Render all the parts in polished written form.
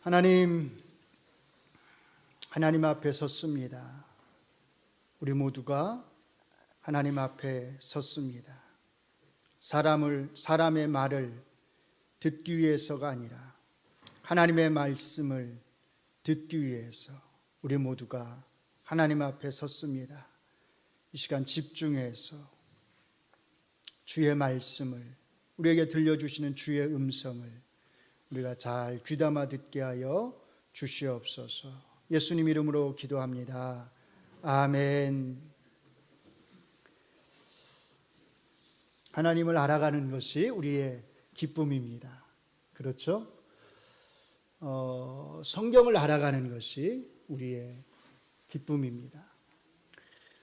하나님 앞에 섰습니다. 우리 모두가 하나님 앞에 섰습니다. 사람의 말을 듣기 위해서가 아니라 하나님의 말씀을 듣기 위해서 우리 모두가 하나님 앞에 섰습니다. 이 시간 집중해서 주의 말씀을, 우리에게 들려주시는 주의 음성을 우리가 잘 귀담아 듣게 하여 주시옵소서. 예수님 이름으로 기도합니다. 아멘. 하나님을 알아가는 것이 우리의 기쁨입니다. 그렇죠? 성경을 알아가는 것이 우리의 기쁨입니다.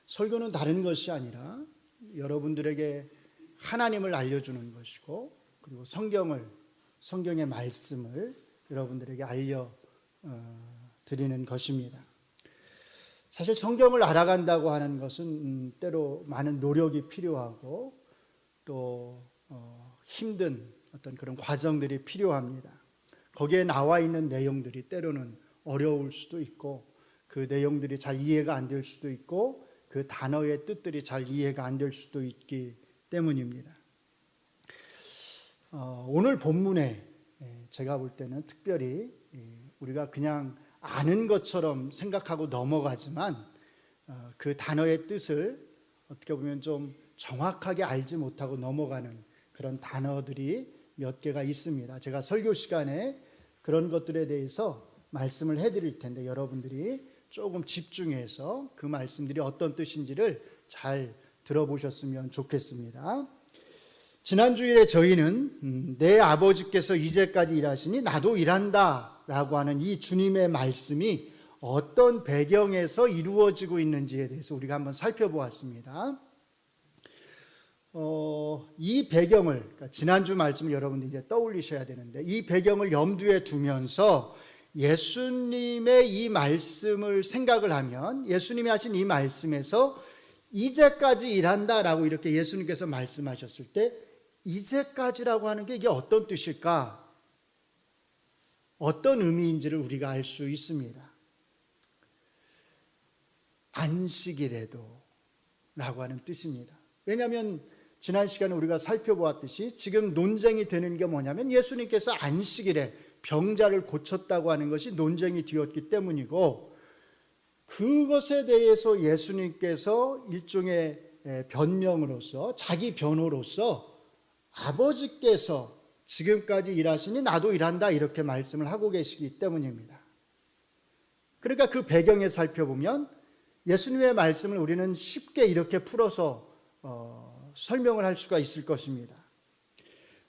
설교는 다른 것이 아니라 여러분들에게 하나님을 알려주는 것이고, 그리고 성경의 말씀을 여러분들에게 알려드리는 것입니다. 사실 성경을 알아간다고 하는 것은 때로 많은 노력이 필요하고 또 힘든 어떤 그런 과정들이 필요합니다. 거기에 나와 있는 내용들이 때로는 어려울 수도 있고, 그 내용들이 잘 이해가 안 될 수도 있고, 그 단어의 뜻들이 잘 이해가 안 될 수도 있기 때문입니다. 오늘 본문에 제가 볼 때는 특별히 우리가 그냥 아는 것처럼 생각하고 넘어가지만 그 단어의 뜻을 어떻게 보면 좀 정확하게 알지 못하고 넘어가는 그런 단어들이 몇 개가 있습니다. 제가 설교 시간에 그런 것들에 대해서 말씀을 해드릴 텐데 여러분들이 조금 집중해서 그 말씀들이 어떤 뜻인지를 잘 들어보셨으면 좋겠습니다. 지난 주일에 저희는 내 아버지께서 이제까지 일하시니 나도 일한다 라고 하는 이 주님의 말씀이 어떤 배경에서 이루어지고 있는지에 대해서 우리가 한번 살펴보았습니다. 이 배경을, 그러니까 지난주 말씀을 여러분들이 이제 떠올리셔야 되는데, 이 배경을 염두에 두면서 예수님의 이 말씀을 생각을 하면, 예수님이 하신 이 말씀에서 이제까지 일한다라고 이렇게 예수님께서 말씀하셨을 때 이제까지라고 하는 게 이게 어떤 뜻일까? 어떤 의미인지를 우리가 알 수 있습니다. 안식일에도 라고 하는 뜻입니다. 왜냐하면 지난 시간에 우리가 살펴보았듯이 지금 논쟁이 되는 게 뭐냐면 예수님께서 안식일에 병자를 고쳤다고 하는 것이 논쟁이 되었기 때문이고, 그것에 대해서 예수님께서 일종의 변명으로서, 자기 변호로서 아버지께서 지금까지 일하시니 나도 일한다 이렇게 말씀을 하고 계시기 때문입니다. 그러니까 그 배경에 살펴보면 예수님의 말씀을 우리는 쉽게 이렇게 풀어서 설명을 할 수가 있을 것입니다.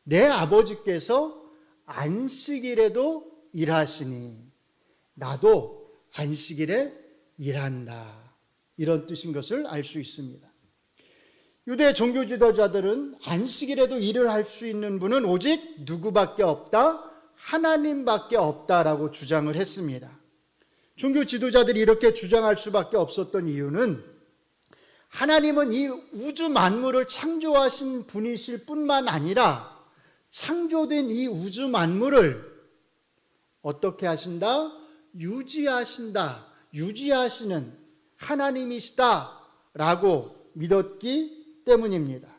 내 아버지께서 안식일에도 일하시니 나도 안식일에 일한다, 이런 뜻인 것을 알 수 있습니다. 유대 종교 지도자들은 안식일에도 일을 할 수 있는 분은 오직 누구밖에 없다? 하나님밖에 없다라고 주장을 했습니다. 종교 지도자들이 이렇게 주장할 수밖에 없었던 이유는 하나님은 이 우주 만물을 창조하신 분이실 뿐만 아니라 창조된 이 우주 만물을 어떻게 하신다? 유지하시는 하나님이시다라고 믿었기 때문입니다.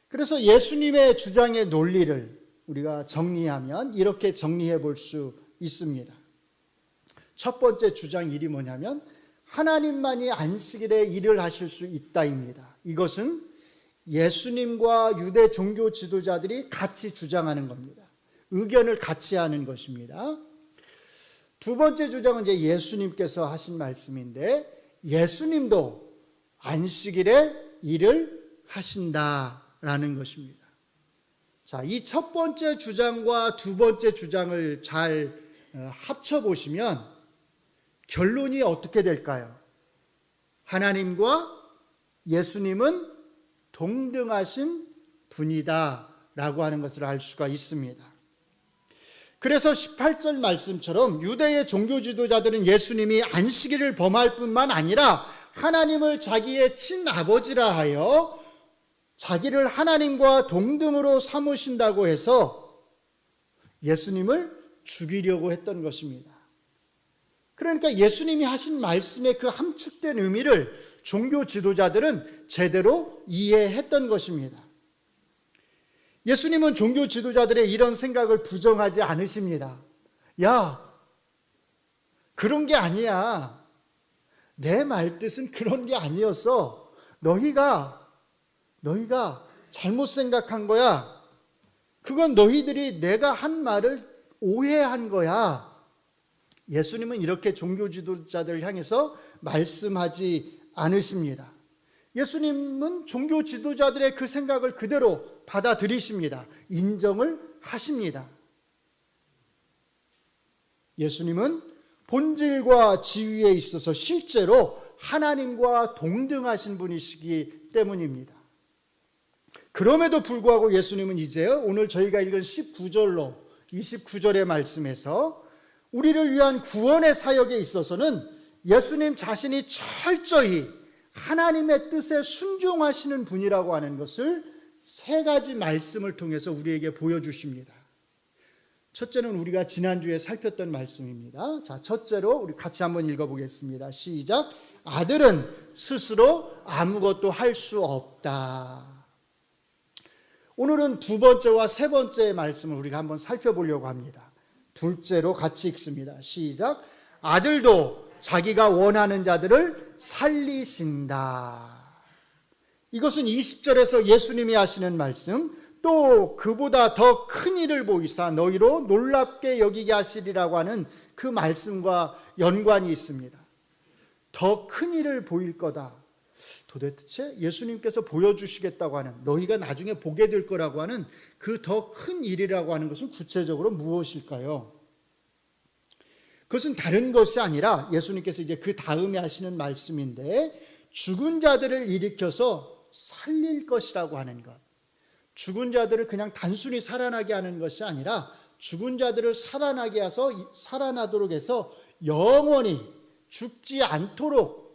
그래서 예수님의 주장의 논리를 우리가 정리하면 이렇게 정리해 볼 수 있습니다. 첫 번째 주장 일이 뭐냐면 하나님만이 안식일에 일을 하실 수 있다입니다. 이것은 예수님과 유대 종교 지도자들이 같이 주장하는 겁니다. 의견을 같이 하는 것입니다. 두 번째 주장은 이제 예수님께서 하신 말씀인데, 예수님도 안식일에 일을 하신다라는 것입니다. 자, 이 첫 번째 주장과 두 번째 주장을 잘 합쳐보시면 결론이 어떻게 될까요? 하나님과 예수님은 동등하신 분이다 라고 하는 것을 알 수가 있습니다. 그래서 18절 말씀처럼 유대의 종교 지도자들은 예수님이 안식일을 범할 뿐만 아니라 하나님을 자기의 친아버지라 하여 자기를 하나님과 동등으로 삼으신다고 해서 예수님을 죽이려고 했던 것입니다. 그러니까 예수님이 하신 말씀의 그 함축된 의미를 종교 지도자들은 제대로 이해했던 것입니다. 예수님은 종교 지도자들의 이런 생각을 부정하지 않으십니다. 야, 그런 게 아니야. 내 말뜻은 그런 게 아니었어. 너희가 잘못 생각한 거야. 그건 너희들이 내가 한 말을 오해한 거야. 예수님은 이렇게 종교 지도자들을 향해서 말씀하지 않으십니다. 예수님은 종교 지도자들의 그 생각을 그대로 받아들이십니다. 인정을 하십니다. 예수님은 본질과 지위에 있어서 실제로 하나님과 동등하신 분이시기 때문입니다. 그럼에도 불구하고 예수님은 이제 오늘 저희가 읽은 19절로 29절의 말씀에서 우리를 위한 구원의 사역에 있어서는 예수님 자신이 철저히 하나님의 뜻에 순종하시는 분이라고 하는 것을 세 가지 말씀을 통해서 우리에게 보여주십니다. 첫째는 우리가 지난주에 살폈던 말씀입니다. 자, 첫째로 우리 같이 한번 읽어보겠습니다. 시작. 아들은 스스로 아무것도 할 수 없다. 오늘은 두 번째와 세 번째의 말씀을 우리가 한번 살펴보려고 합니다. 둘째로 같이 읽습니다. 시작. 아들도 자기가 원하는 자들을 살리신다. 이것은 20절에서 예수님이 하시는 말씀, 또 그보다 더 큰 일을 보이사 너희로 놀랍게 여기게 하시리라고 하는 그 말씀과 연관이 있습니다. 더 큰 일을 보일 거다. 도대체 예수님께서 보여주시겠다고 하는, 너희가 나중에 보게 될 거라고 하는 그 더 큰 일이라고 하는 것은 구체적으로 무엇일까요? 그것은 다른 것이 아니라 예수님께서 이제 그 다음에 하시는 말씀인데, 죽은 자들을 일으켜서 살릴 것이라고 하는 것. 죽은 자들을 그냥 단순히 살아나게 하는 것이 아니라 죽은 자들을 살아나도록 해서 영원히 죽지 않도록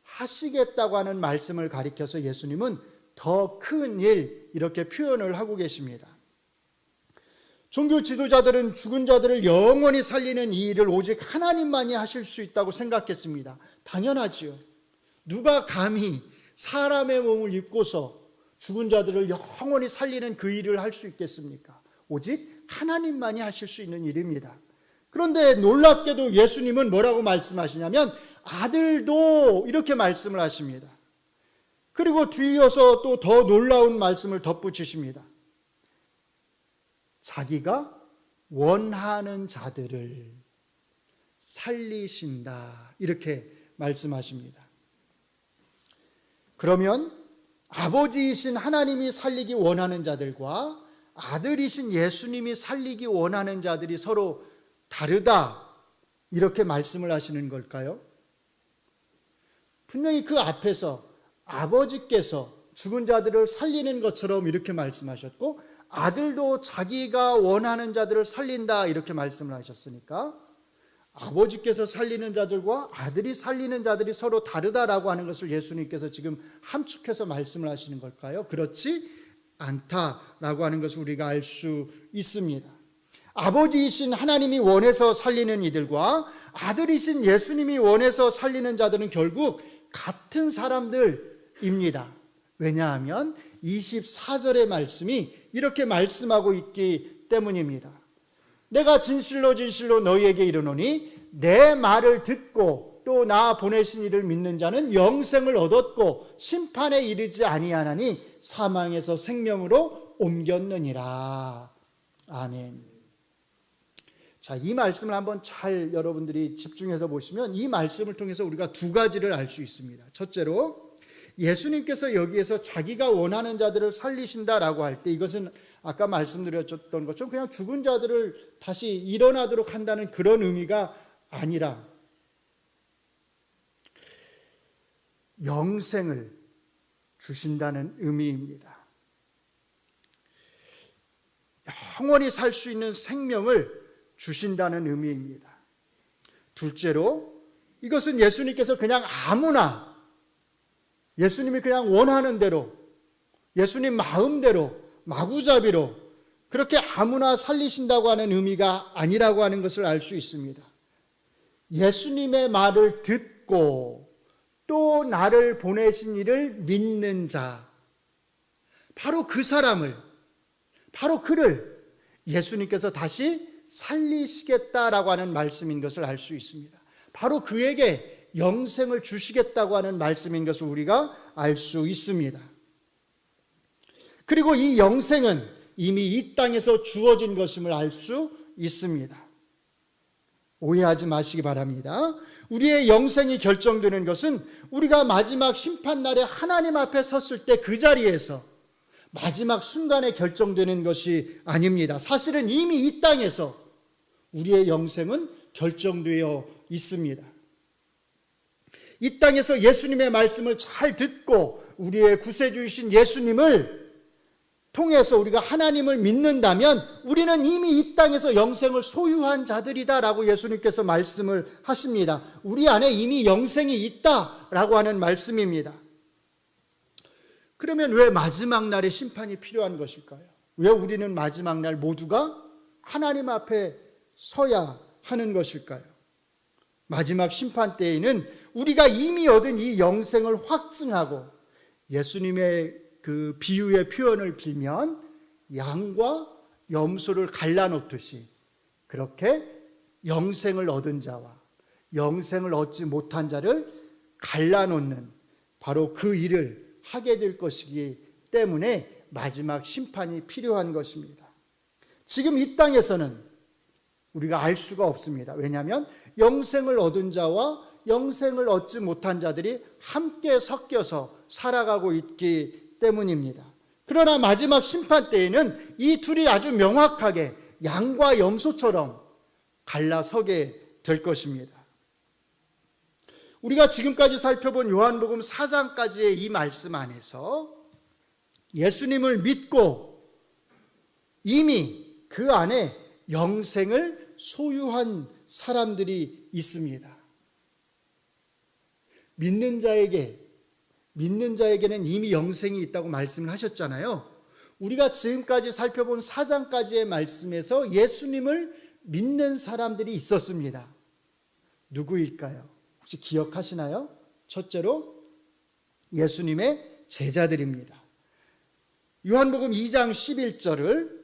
하시겠다고 하는 말씀을 가리켜서 예수님은 더 큰 일, 이렇게 표현을 하고 계십니다. 종교 지도자들은 죽은 자들을 영원히 살리는 이 일을 오직 하나님만이 하실 수 있다고 생각했습니다. 당연하지요. 누가 감히 사람의 몸을 입고서 죽은 자들을 영원히 살리는 그 일을 할 수 있겠습니까? 오직 하나님만이 하실 수 있는 일입니다. 그런데 놀랍게도 예수님은 뭐라고 말씀하시냐면 아들도 이렇게 말씀을 하십니다. 그리고 뒤이어서 또 더 놀라운 말씀을 덧붙이십니다. 자기가 원하는 자들을 살리신다, 이렇게 말씀하십니다. 그러면 아버지이신 하나님이 살리기 원하는 자들과 아들이신 예수님이 살리기 원하는 자들이 서로 다르다, 이렇게 말씀을 하시는 걸까요? 분명히 그 앞에서 아버지께서 죽은 자들을 살리는 것처럼 이렇게 말씀하셨고, 아들도 자기가 원하는 자들을 살린다, 이렇게 말씀을 하셨으니까 아버지께서 살리는 자들과 아들이 살리는 자들이 서로 다르다라고 하는 것을 예수님께서 지금 함축해서 말씀을 하시는 걸까요? 그렇지 않다라고 하는 것을 우리가 알 수 있습니다. 아버지이신 하나님이 원해서 살리는 이들과 아들이신 예수님이 원해서 살리는 자들은 결국 같은 사람들입니다. 왜냐하면 24절의 말씀이 이렇게 말씀하고 있기 때문입니다. 내가 진실로 진실로 너희에게 이르노니 내 말을 듣고 또 나 보내신 이를 믿는 자는 영생을 얻었고 심판에 이르지 아니하나니 사망에서 생명으로 옮겼느니라. 아멘. 자, 이 말씀을 한번 잘 여러분들이 집중해서 보시면 이 말씀을 통해서 우리가 두 가지를 알 수 있습니다. 첫째로 예수님께서 여기에서 자기가 원하는 자들을 살리신다라고 할 때 이것은 아까 말씀드렸던 것처럼 그냥 죽은 자들을 다시 일어나도록 한다는 그런 의미가 아니라 영생을 주신다는 의미입니다. 영원히 살 수 있는 생명을 주신다는 의미입니다. 둘째로 이것은 예수님께서 그냥 아무나, 예수님이 그냥 원하는 대로, 예수님 마음대로, 마구잡이로 그렇게 아무나 살리신다고 하는 의미가 아니라고 하는 것을 알 수 있습니다. 예수님의 말을 듣고 또 나를 보내신 이를 믿는 자, 바로 그 사람을, 바로 그를 예수님께서 다시 살리시겠다라고 하는 말씀인 것을 알 수 있습니다. 바로 그에게 영생을 주시겠다고 하는 말씀인 것을 우리가 알 수 있습니다. 그리고 이 영생은 이미 이 땅에서 주어진 것임을 알 수 있습니다. 오해하지 마시기 바랍니다. 우리의 영생이 결정되는 것은 우리가 마지막 심판날에 하나님 앞에 섰을 때 그 자리에서 마지막 순간에 결정되는 것이 아닙니다. 사실은 이미 이 땅에서 우리의 영생은 결정되어 있습니다. 이 땅에서 예수님의 말씀을 잘 듣고 우리의 구세주이신 예수님을 통해서 우리가 하나님을 믿는다면 우리는 이미 이 땅에서 영생을 소유한 자들이다라고 예수님께서 말씀을 하십니다. 우리 안에 이미 영생이 있다라고 하는 말씀입니다. 그러면 왜 마지막 날에 심판이 필요한 것일까요? 왜 우리는 마지막 날 모두가 하나님 앞에 서야 하는 것일까요? 마지막 심판 때에는 우리가 이미 얻은 이 영생을 확증하고 예수님의 그 비유의 표현을 빌면 양과 염소를 갈라놓듯이 그렇게 영생을 얻은 자와 영생을 얻지 못한 자를 갈라놓는 바로 그 일을 하게 될 것이기 때문에 마지막 심판이 필요한 것입니다. 지금 이 땅에서는 우리가 알 수가 없습니다. 왜냐하면 영생을 얻은 자와 영생을 얻지 못한 자들이 함께 섞여서 살아가고 있기 때문입니다. 그러나 마지막 심판 때에는 이 둘이 아주 명확하게 양과 염소처럼 갈라서게 될 것입니다. 우리가 지금까지 살펴본 요한복음 4장까지의 이 말씀 안에서 예수님을 믿고 이미 그 안에 영생을 소유한 사람들이 있습니다. 믿는 자에게는 이미 영생이 있다고 말씀을 하셨잖아요. 우리가 지금까지 살펴본 4장까지의 말씀에서 예수님을 믿는 사람들이 있었습니다. 누구일까요? 혹시 기억하시나요? 첫째로 예수님의 제자들입니다. 요한복음 2장 11절을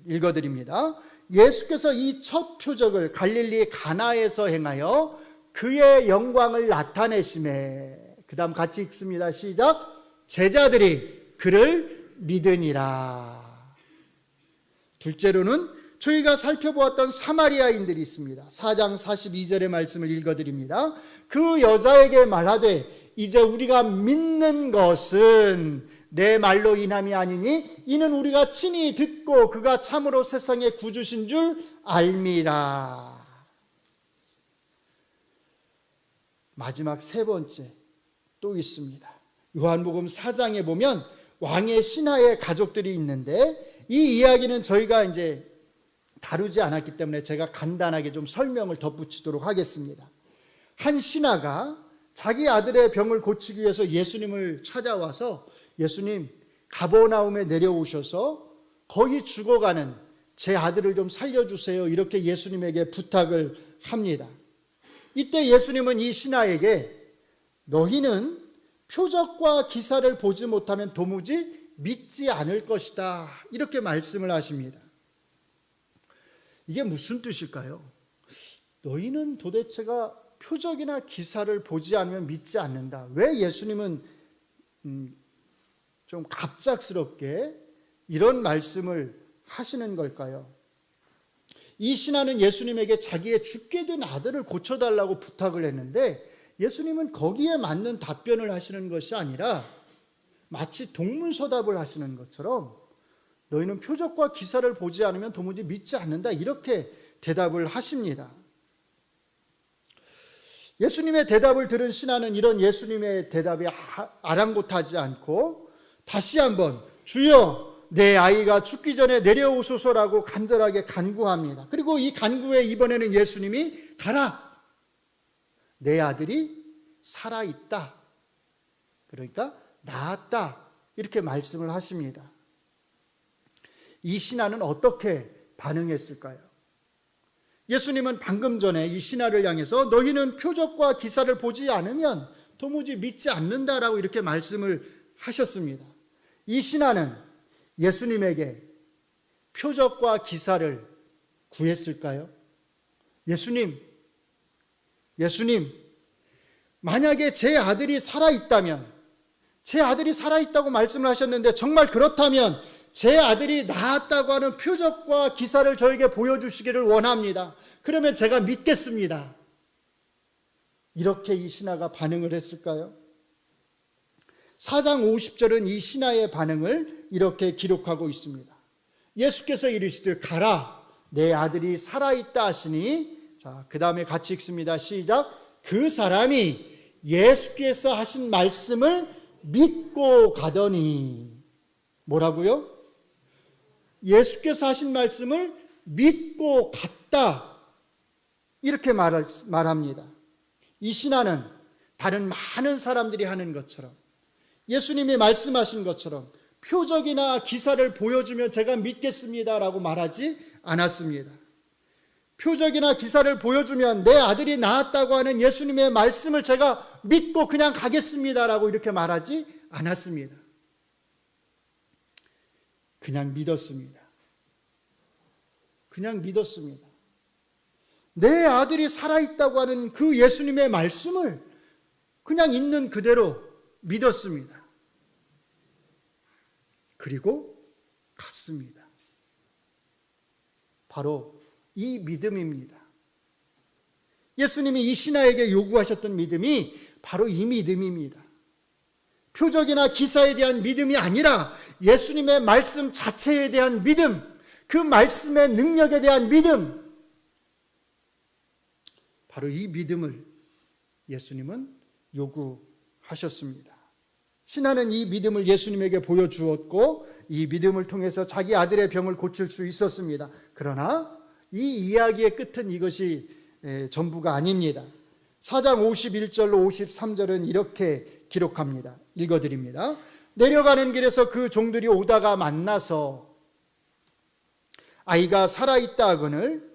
읽어드립니다. 예수께서 이 첫 표적을 갈릴리 가나에서 행하여 그의 영광을 나타내심에, 그 다음 같이 읽습니다. 시작. 제자들이 그를 믿으니라. 둘째로는 저희가 살펴보았던 사마리아인들이 있습니다. 4장 42절의 말씀을 읽어드립니다. 그 여자에게 말하되 이제 우리가 믿는 것은 내 말로 인함이 아니니 이는 우리가 친히 듣고 그가 참으로 세상의 구주신 줄 알미라. 마지막 세 번째 또 있습니다. 요한복음 4장에 보면 왕의 신하의 가족들이 있는데 이 이야기는 저희가 이제 다루지 않았기 때문에 제가 간단하게 좀 설명을 덧붙이도록 하겠습니다. 한 신하가 자기 아들의 병을 고치기 위해서 예수님을 찾아와서 예수님, 가버나움에 내려오셔서 거의 죽어가는 제 아들을 좀 살려주세요. 이렇게 예수님에게 부탁을 합니다. 이때 예수님은 이 신하에게 너희는 표적과 기사를 보지 못하면 도무지 믿지 않을 것이다. 이렇게 말씀을 하십니다. 이게 무슨 뜻일까요? 너희는 도대체가 표적이나 기사를 보지 않으면 믿지 않는다. 왜 예수님은 좀 갑작스럽게 이런 말씀을 하시는 걸까요? 이 신하는 예수님에게 자기의 죽게 된 아들을 고쳐달라고 부탁을 했는데 예수님은 거기에 맞는 답변을 하시는 것이 아니라 마치 동문서답을 하시는 것처럼 너희는 표적과 기사를 보지 않으면 도무지 믿지 않는다. 이렇게 대답을 하십니다. 예수님의 대답을 들은 신하는 이런 예수님의 대답에 아랑곳하지 않고 다시 한번 주여 내 아이가 죽기 전에 내려오소서라고 간절하게 간구합니다. 그리고 이 간구에 이번에는 예수님이 가라. 내 아들이 살아있다. 그러니까 나았다. 이렇게 말씀을 하십니다. 이 신하는 어떻게 반응했을까요? 예수님은 방금 전에 이 신하를 향해서 너희는 표적과 기사를 보지 않으면 도무지 믿지 않는다라고 이렇게 말씀을 하셨습니다. 이 신하는 예수님에게 표적과 기사를 구했을까요? 예수님, 만약에 제 아들이 살아있다면, 제 아들이 살아있다고 말씀을 하셨는데 정말 그렇다면 제 아들이 낳았다고 하는 표적과 기사를 저에게 보여주시기를 원합니다. 그러면 제가 믿겠습니다. 이렇게 이 신하가 반응을 했을까요? 4장 50절은 이 신하의 반응을 이렇게 기록하고 있습니다. 예수께서 이르시되 가라, 내 아들이 살아있다 하시니, 자, 그 다음에 같이 읽습니다. 시작. 그 사람이 예수께서 하신 말씀을 믿고 가더니, 뭐라고요? 예수께서 하신 말씀을 믿고 갔다, 이렇게 말합니다. 이 신하는 다른 많은 사람들이 하는 것처럼, 예수님이 말씀하신 것처럼 표적이나 기사를 보여주면 제가 믿겠습니다라고 말하지 않았습니다. 표적이나 기사를 보여주면 내 아들이 낳았다고 하는 예수님의 말씀을 제가 믿고 그냥 가겠습니다라고 이렇게 말하지 않았습니다. 그냥 믿었습니다. 그냥 믿었습니다. 내 아들이 살아있다고 하는 그 예수님의 말씀을 그냥 있는 그대로 믿었습니다. 그리고 갔습니다. 바로 이 믿음입니다. 예수님이 이 신하에게 요구하셨던 믿음이 바로 이 믿음입니다. 표적이나 기사에 대한 믿음이 아니라 예수님의 말씀 자체에 대한 믿음, 그 말씀의 능력에 대한 믿음, 바로 이 믿음을 예수님은 요구하셨습니다. 신하는 이 믿음을 예수님에게 보여주었고 이 믿음을 통해서 자기 아들의 병을 고칠 수 있었습니다. 그러나 이 이야기의 끝은 이것이 전부가 아닙니다. 4장 51절로 53절은 이렇게 기록합니다. 읽어드립니다. 내려가는 길에서 그 종들이 오다가 만나서 아이가 살아있다 하거늘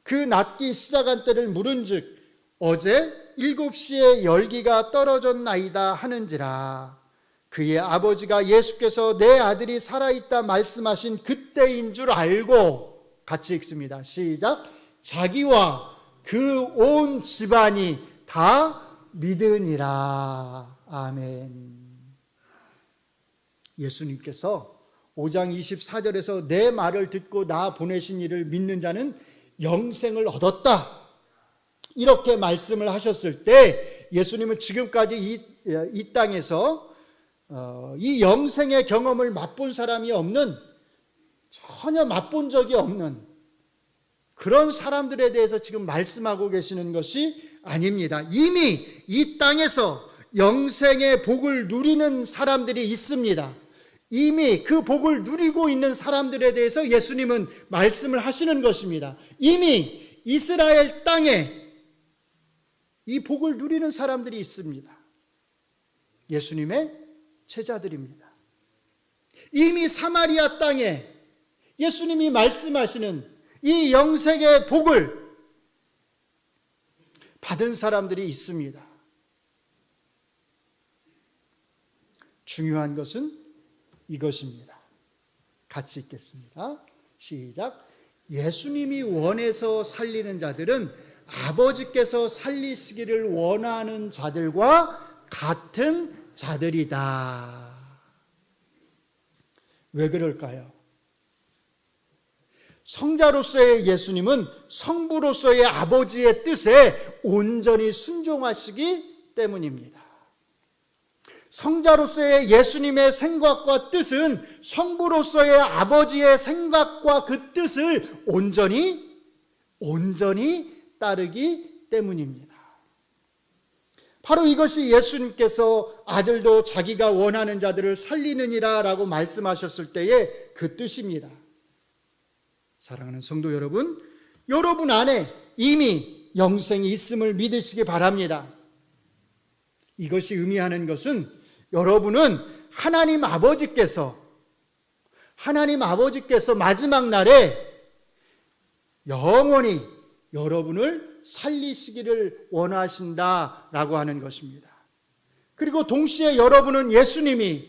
그 낫기 시작한 때를 물은즉 어제 7시에 열기가 떨어졌나이다 하는지라. 그의 아버지가 예수께서 내 아들이 살아있다 말씀하신 그때인 줄 알고, 같이 읽습니다. 시작. 자기와 그 온 집안이 다 믿으니라. 아멘. 예수님께서 5장 24절에서 내 말을 듣고 나 보내신 이를 믿는 자는 영생을 얻었다, 이렇게 말씀을 하셨을 때 예수님은 지금까지 이 땅에서 이 영생의 경험을 맛본 사람이 없는, 전혀 맛본 적이 없는 그런 사람들에 대해서 지금 말씀하고 계시는 것이 아닙니다. 이미 이 땅에서 영생의 복을 누리는 사람들이 있습니다. 이미 그 복을 누리고 있는 사람들에 대해서 예수님은 말씀을 하시는 것입니다. 이미 이스라엘 땅에 이 복을 누리는 사람들이 있습니다. 예수님의 제자들입니다. 이미 사마리아 땅에 예수님이 말씀하시는 이 영생의 복을 받은 사람들이 있습니다. 중요한 것은 이것입니다. 같이 읽겠습니다. 시작. 예수님이 원해서 살리는 자들은 아버지께서 살리시기를 원하는 자들과 같은 자들이다. 왜 그럴까요? 성자로서의 예수님은 성부로서의 아버지의 뜻에 온전히 순종하시기 때문입니다. 성자로서의 예수님의 생각과 뜻은 성부로서의 아버지의 생각과 그 뜻을 온전히 따르기 때문입니다. 바로 이것이 예수님께서 아들도 자기가 원하는 자들을 살리느니라 라고 말씀하셨을 때의 그 뜻입니다. 사랑하는 성도 여러분, 여러분 안에 이미 영생이 있음을 믿으시기 바랍니다. 이것이 의미하는 것은 여러분은 하나님 아버지께서 하나님 아버지께서 마지막 날에 영원히 여러분을 살리시기를 원하신다라고 하는 것입니다. 그리고 동시에 여러분은 예수님이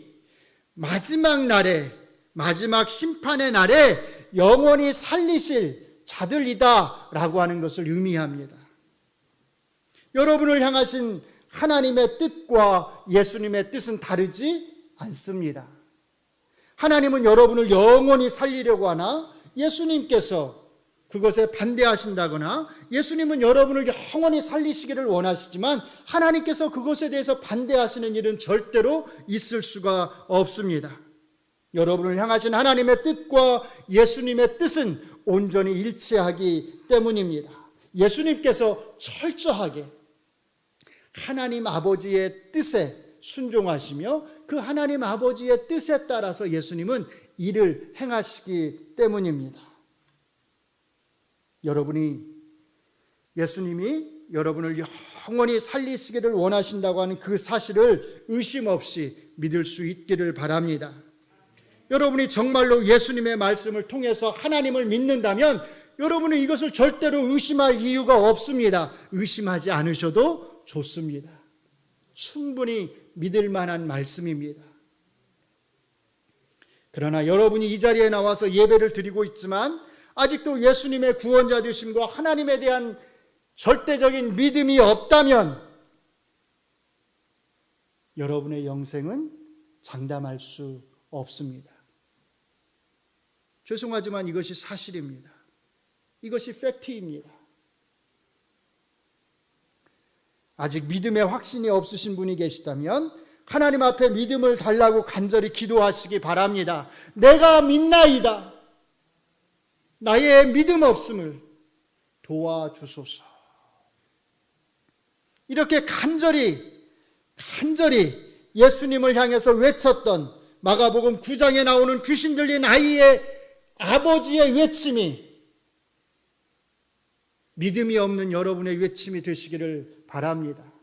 마지막 날에, 마지막 심판의 날에 영원히 살리실 자들이다라고 하는 것을 의미합니다. 여러분을 향하신 하나님의 뜻과 예수님의 뜻은 다르지 않습니다. 하나님은 여러분을 영원히 살리려고 하나 예수님께서 그것에 반대하신다거나, 예수님은 여러분을 영원히 살리시기를 원하시지만 하나님께서 그것에 대해서 반대하시는 일은 절대로 있을 수가 없습니다. 여러분을 향하신 하나님의 뜻과 예수님의 뜻은 온전히 일치하기 때문입니다. 예수님께서 철저하게 하나님 아버지의 뜻에 순종하시며 그 하나님 아버지의 뜻에 따라서 예수님은 일을 행하시기 때문입니다. 예수님이 여러분을 영원히 살리시기를 원하신다고 하는 그 사실을 의심 없이 믿을 수 있기를 바랍니다. 여러분이 정말로 예수님의 말씀을 통해서 하나님을 믿는다면 여러분은 이것을 절대로 의심할 이유가 없습니다. 의심하지 않으셔도 좋습니다. 충분히 믿을 만한 말씀입니다. 그러나 여러분이 이 자리에 나와서 예배를 드리고 있지만 아직도 예수님의 구원자 되심과 하나님에 대한 절대적인 믿음이 없다면 여러분의 영생은 장담할 수 없습니다. 죄송하지만 이것이 사실입니다. 이것이 팩트입니다. 아직 믿음의 확신이 없으신 분이 계시다면 하나님 앞에 믿음을 달라고 간절히 기도하시기 바랍니다. 내가 믿나이다. 나의 믿음 없음을 도와주소서. 이렇게 간절히 예수님을 향해서 외쳤던 마가복음 9장에 나오는 귀신 들린 아이의 아버지의 외침이 믿음이 없는 여러분의 외침이 되시기를 바랍니다.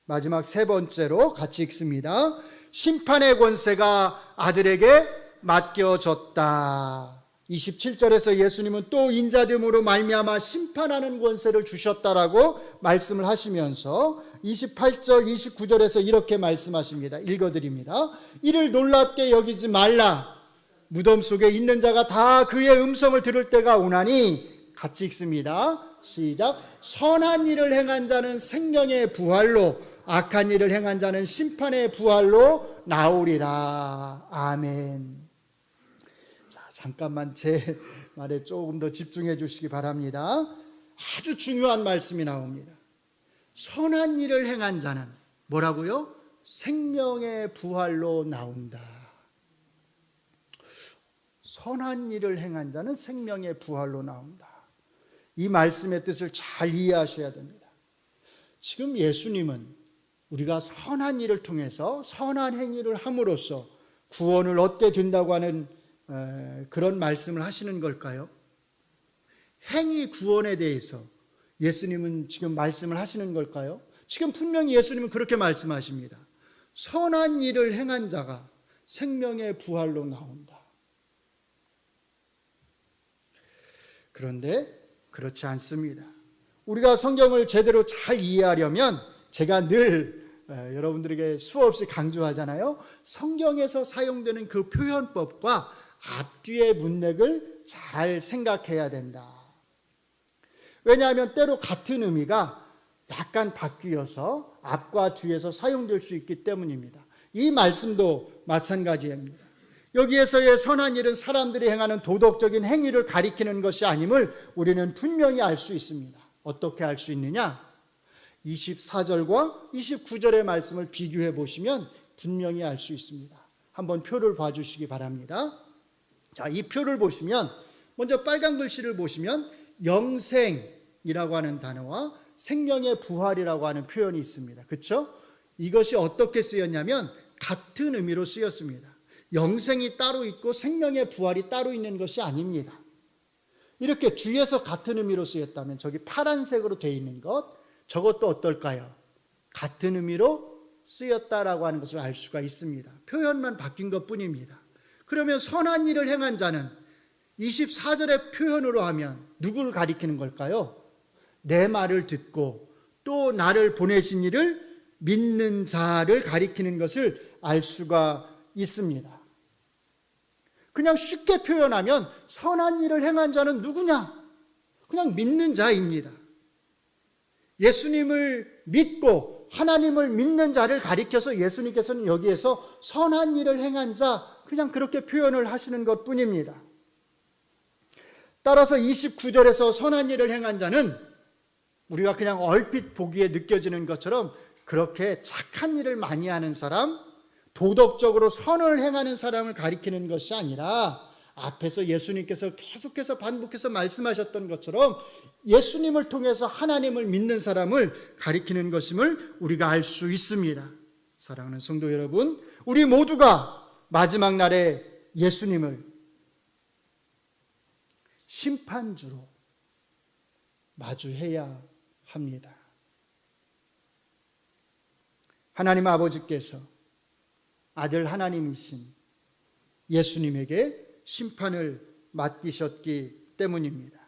마지막 세 번째로 같이 읽습니다. 심판의 권세가 아들에게 맡겨졌다. 27절에서 예수님은 또 인자됨으로 말미암아 심판하는 권세를 주셨다라고 말씀을 하시면서 28절 29절에서 이렇게 말씀하십니다. 읽어드립니다. 이를 놀랍게 여기지 말라. 무덤 속에 있는 자가 다 그의 음성을 들을 때가 오나니, 같이 읽습니다. 시작. 선한 일을 행한 자는 생명의 부활로, 악한 일을 행한 자는 심판의 부활로 나오리라. 아멘. 잠깐만 제 말에 조금 더 집중해 주시기 바랍니다. 아주 중요한 말씀이 나옵니다. 선한 일을 행한 자는 뭐라고요? 생명의 부활로 나온다. 선한 일을 행한 자는 생명의 부활로 나온다. 이 말씀의 뜻을 잘 이해하셔야 됩니다. 지금 예수님은 우리가 선한 일을 통해서 선한 행위를 함으로써 구원을 얻게 된다고 하는 그런 말씀을 하시는 걸까요? 행위 구원에 대해서 예수님은 지금 말씀을 하시는 걸까요? 지금 분명히 예수님은 그렇게 말씀하십니다. 선한 일을 행한 자가 생명의 부활로 나온다. 그런데 그렇지 않습니다. 우리가 성경을 제대로 잘 이해하려면 제가 늘 여러분들에게 수없이 강조하잖아요. 성경에서 사용되는 그 표현법과 앞뒤의 문맥을 잘 생각해야 된다. 왜냐하면 때로 같은 의미가 약간 바뀌어서 앞과 뒤에서 사용될 수 있기 때문입니다. 이 말씀도 마찬가지입니다. 여기에서의 선한 일은 사람들이 행하는 도덕적인 행위를 가리키는 것이 아님을 우리는 분명히 알 수 있습니다. 어떻게 알 수 있느냐? 24절과 29절의 말씀을 비교해 보시면 분명히 알 수 있습니다. 한번 표를 봐주시기 바랍니다. 자, 이 표를 보시면 먼저 빨간 글씨를 보시면 영생이라고 하는 단어와 생명의 부활이라고 하는 표현이 있습니다. 그렇죠? 이것이 어떻게 쓰였냐면 같은 의미로 쓰였습니다. 영생이 따로 있고 생명의 부활이 따로 있는 것이 아닙니다. 이렇게 뒤에서 같은 의미로 쓰였다면 저기 파란색으로 되어 있는 것, 저것도 어떨까요? 같은 의미로 쓰였다라고 하는 것을 알 수가 있습니다. 표현만 바뀐 것뿐입니다. 그러면 선한 일을 행한 자는 24절의 표현으로 하면 누구를 가리키는 걸까요? 내 말을 듣고 또 나를 보내신 이를 믿는 자를 가리키는 것을 알 수가 있습니다. 그냥 쉽게 표현하면 선한 일을 행한 자는 누구냐? 그냥 믿는 자입니다. 예수님을 믿고 하나님을 믿는 자를 가리켜서 예수님께서는 여기에서 선한 일을 행한 자, 그냥 그렇게 표현을 하시는 것뿐입니다. 따라서 29절에서 선한 일을 행한 자는 우리가 그냥 얼핏 보기에 느껴지는 것처럼 그렇게 착한 일을 많이 하는 사람, 도덕적으로 선을 행하는 사람을 가리키는 것이 아니라 앞에서 예수님께서 계속해서 반복해서 말씀하셨던 것처럼 예수님을 통해서 하나님을 믿는 사람을 가리키는 것임을 우리가 알 수 있습니다. 사랑하는 성도 여러분, 우리 모두가 마지막 날에 예수님을 심판주로 마주해야 합니다. 하나님 아버지께서 아들 하나님이신 예수님에게 심판을 맡기셨기 때문입니다.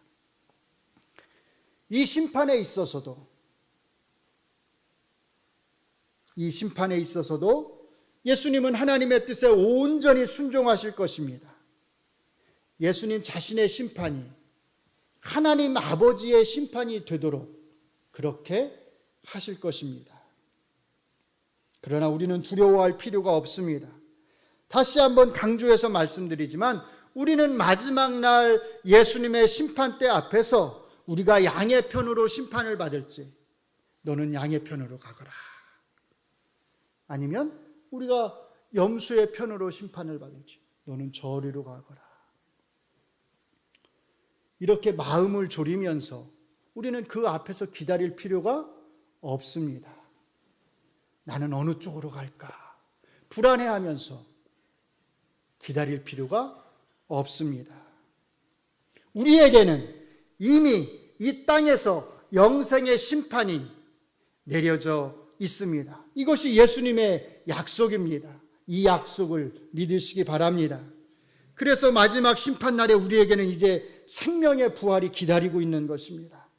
이 심판에 있어서도 예수님은 하나님의 뜻에 온전히 순종하실 것입니다. 예수님 자신의 심판이 하나님 아버지의 심판이 되도록 그렇게 하실 것입니다. 그러나 우리는 두려워할 필요가 없습니다. 다시 한번 강조해서 말씀드리지만 우리는 마지막 날 예수님의 심판대 앞에서 우리가 양의 편으로 심판을 받을지 너는 양의 편으로 가거라, 아니면 우리가 염소의 편으로 심판을 받을지 너는 저리로 가거라, 이렇게 마음을 졸이면서 우리는 그 앞에서 기다릴 필요가 없습니다. 나는 어느 쪽으로 갈까 불안해하면서 기다릴 필요가 없습니다. 우리에게는 이미 이 땅에서 영생의 심판이 내려져 있습니다. 이것이 예수님의 약속입니다. 이 약속을 믿으시기 바랍니다. 그래서 마지막 심판날에 우리에게는 이제 생명의 부활이 기다리고 있는 것입니다.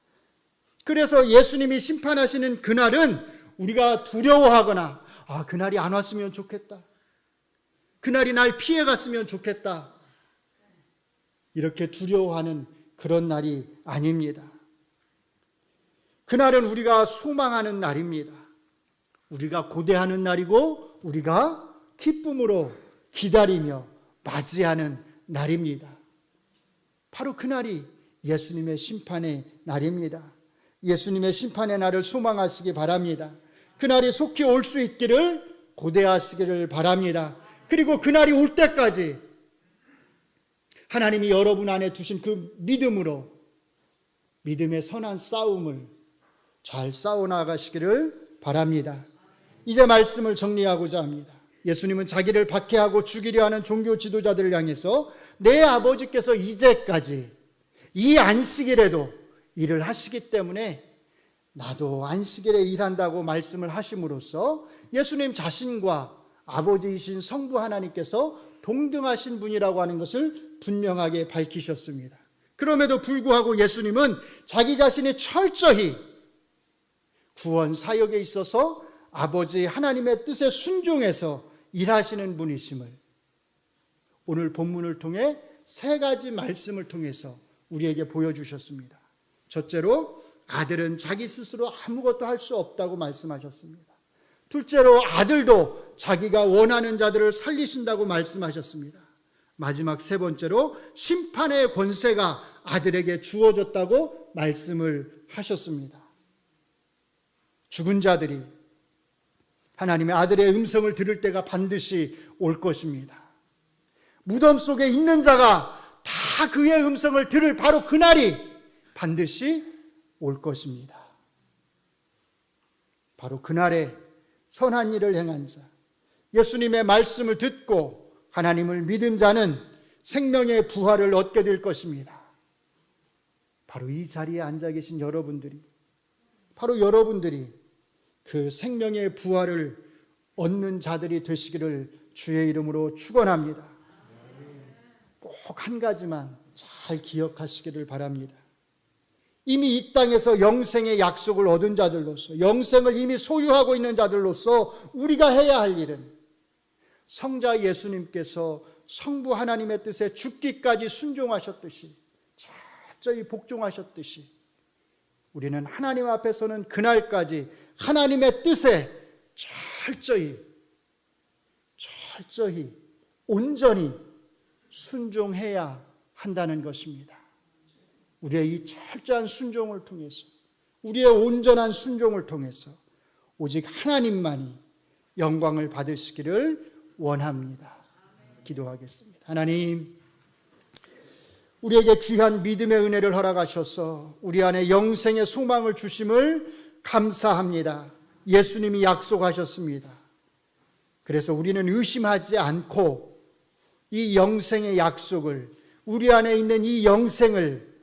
그래서 예수님이 심판하시는 그날은 우리가 두려워하거나 그날이 안 왔으면 좋겠다, 그날이 날 피해갔으면 좋겠다, 이렇게 두려워하는 그런 날이 아닙니다. 그날은 우리가 소망하는 날입니다. 우리가 고대하는 날이고 우리가 기쁨으로 기다리며 맞이하는 날입니다. 바로 그날이 예수님의 심판의 날입니다. 예수님의 심판의 날을 소망하시기 바랍니다. 그날이 속히 올 수 있기를 고대하시기를 바랍니다. 그리고 그날이 올 때까지 하나님이 여러분 안에 두신 그 믿음으로 믿음의 선한 싸움을 잘 싸워나가시기를 바랍니다. 이제 말씀을 정리하고자 합니다. 예수님은 자기를 박해하고 죽이려 하는 종교 지도자들을 향해서 내 아버지께서 이제까지 이 안식일에도 일을 하시기 때문에 나도 안식일에 일한다고 말씀을 하심으로써 예수님 자신과 아버지이신 성부 하나님께서 동등하신 분이라고 하는 것을 분명하게 밝히셨습니다. 그럼에도 불구하고 예수님은 자기 자신이 철저히 구원 사역에 있어서 아버지 하나님의 뜻에 순종해서 일하시는 분이심을 오늘 본문을 통해 세 가지 말씀을 통해서 우리에게 보여주셨습니다. 첫째로 아들은 자기 스스로 아무것도 할 수 없다고 말씀하셨습니다. 둘째로 아들도 자기가 원하는 자들을 살리신다고 말씀하셨습니다. 마지막 세 번째로 심판의 권세가 아들에게 주어졌다고 말씀을 하셨습니다. 죽은 자들이 하나님의 아들의 음성을 들을 때가 반드시 올 것입니다. 무덤 속에 있는 자가 다 그의 음성을 들을 바로 그날이 반드시 올 것입니다. 바로 그날에 선한 일을 행한 자, 예수님의 말씀을 듣고 하나님을 믿은 자는 생명의 부활을 얻게 될 것입니다. 바로 이 자리에 앉아 계신 여러분들이, 바로 여러분들이 그 생명의 부활을 얻는 자들이 되시기를 주의 이름으로 축원합니다. 한 가지만 잘 기억하시기를 바랍니다. 이미 이 땅에서 영생의 약속을 얻은 자들로서, 영생을 이미 소유하고 있는 자들로서 우리가 해야 할 일은 성자 예수님께서 성부 하나님의 뜻에 죽기까지 순종하셨듯이, 철저히 복종하셨듯이, 우리는 하나님 앞에서는 그날까지 하나님의 뜻에 철저히 온전히 순종해야 한다는 것입니다. 우리의 이 철저한 순종을 통해서, 우리의 온전한 순종을 통해서 오직 하나님만이 영광을 받으시기를 원합니다. 기도하겠습니다. 하나님, 우리에게 귀한 믿음의 은혜를 허락하셔서 우리 안에 영생의 소망을 주심을 감사합니다. 예수님이 약속하셨습니다. 그래서 우리는 의심하지 않고 이 영생의 약속을, 우리 안에 있는 이 영생을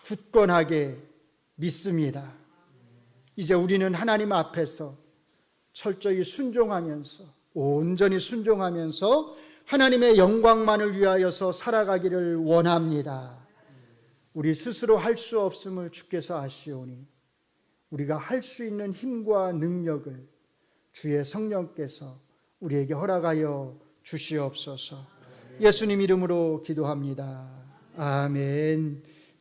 굳건하게 믿습니다. 이제 우리는 하나님 앞에서 철저히 순종하면서, 온전히 순종하면서 하나님의 영광만을 위하여서 살아가기를 원합니다. 우리 스스로 할 수 없음을 주께서 아시오니 우리가 할 수 있는 힘과 능력을 주의 성령께서 우리에게 허락하여 주시옵소서. 예수님 이름으로 기도합니다. 아멘.